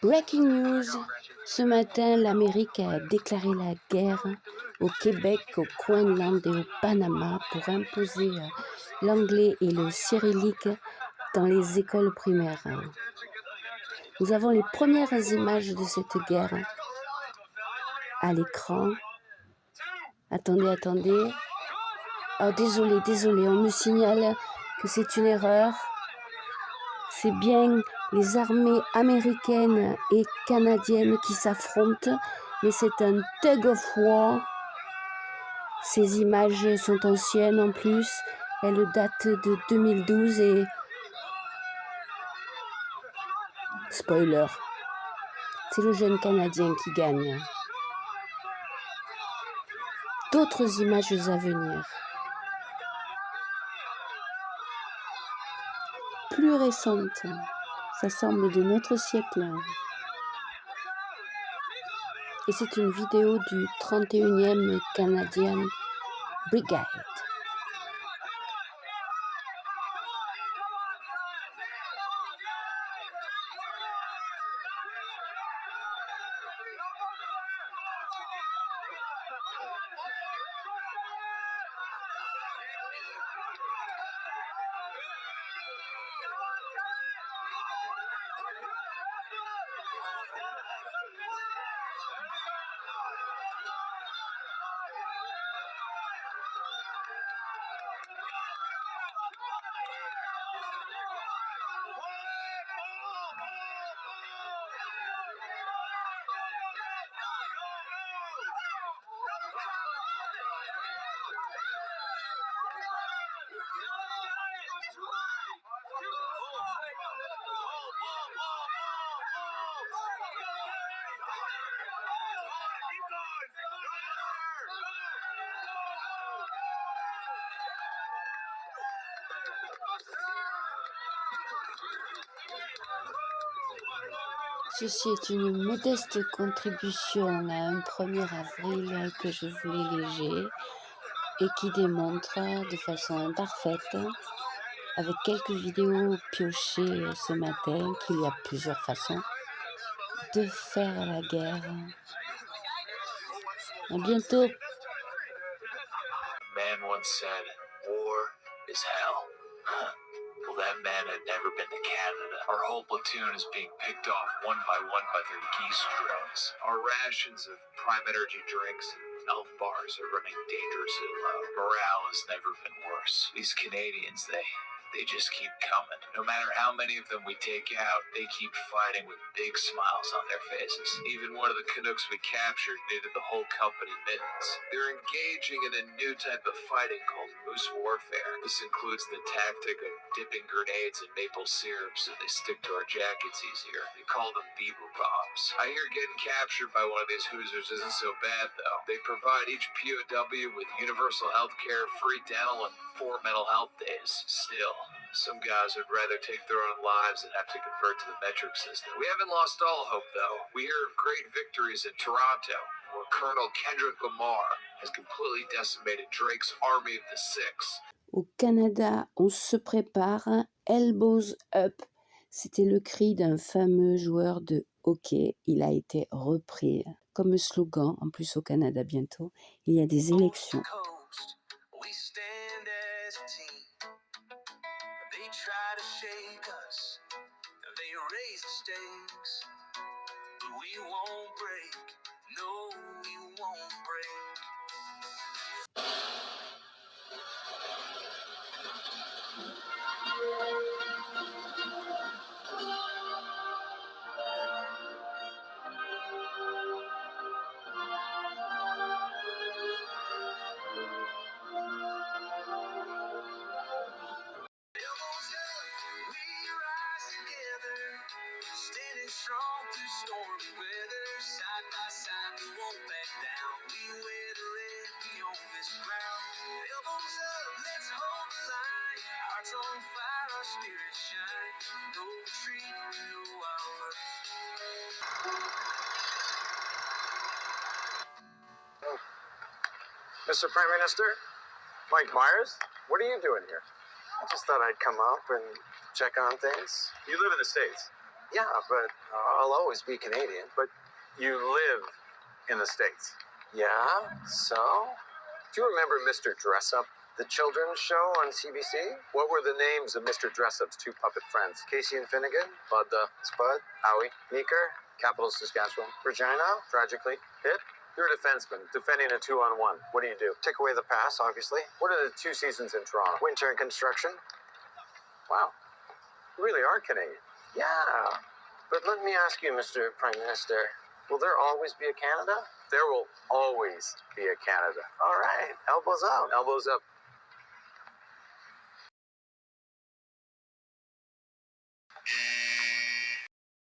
Breaking news, ce matin, l'Amérique a déclaré la guerre au Québec, au Groenland et au Panama pour imposer l'anglais et le cyrillique dans les écoles primaires. Nous avons les premières images de cette guerre à l'écran. Attendez. Oh, désolé, on me signale que c'est une erreur. C'est bien les armées américaines et canadiennes qui s'affrontent, mais c'est un tug of war. Ces images sont anciennes en plus, elles datent de 2012 et... Spoiler, c'est le jeune Canadien qui gagne. D'autres images à venir. Plus récentes, ça semble de notre siècle. Et c'est une vidéo du 31e Canadian Brigade. Ceci est une modeste contribution à un 1er avril que je voulais léger et qui démontre de façon imparfaite, avec quelques vidéos piochées ce matin, qu'il y a plusieurs façons de faire la guerre. À bientôt. Man once said, war is hell. Well, that man had never been to Canada. Our whole platoon is being picked off one by their geese drones. Our rations of prime energy drinks and elf bars are running dangerously low. Morale has never been worse. These Canadians, they just keep coming. No matter how many of them we take out, they keep fighting with big smiles on their faces. Even one of the Canucks we captured needed the whole company mittens. They're engaging in a new type of fighting called moose warfare. This includes the tactic of dipping grenades in maple syrup so they stick to our jackets easier. They call them beaver bombs. I hear getting captured by one of these Hoosiers isn't so bad, though. They provide each POW with universal health care, free dental, and 4 mental health days. Still, some guys would rather take their own lives than have to convert to the metric system. We haven't lost all hope, though. We hear of great victories in Toronto, where Colonel Kendrick Lamar has completely decimated Drake's Army of the Six. Au Canada, on se prépare, elbows up. C'était le cri d'un fameux joueur de hockey. Il a été repris comme slogan, en plus au Canada bientôt. Il y a des élections. We stand as a team. They try to shake us. They raise the stakes. But we won't break. No, we won't break. Strong through stormy weather, side by side, we won't back down. We wear the red, we own this ground. Elbows up, let's hold the line. Hearts on fire, our spirits shine. No retreat, we know our worth. Mr. Prime Minister, Mike Myers, what are you doing here? I just thought I'd come up and check on things. You live in the States. Yeah, but I'll always be Canadian. But you live in the States. Yeah, so? Do you remember Mr. Dressup, the children's show on CBC? What were the names of Mr. Dressup's two puppet friends? Casey and Finnegan? Bud the Spud? Howie, Meeker? Capital Saskatchewan. Regina? Tragically, Hit? you're a defenseman defending a 2-on-1. What do you do? Take away the pass, obviously. What are the 2 seasons in Toronto? Winter and construction? Wow, you really are Canadian. Yeah. But let me ask you, Mr. Prime Minister, will there always be a Canada? There will always be a Canada. All right, elbows up. Elbows up.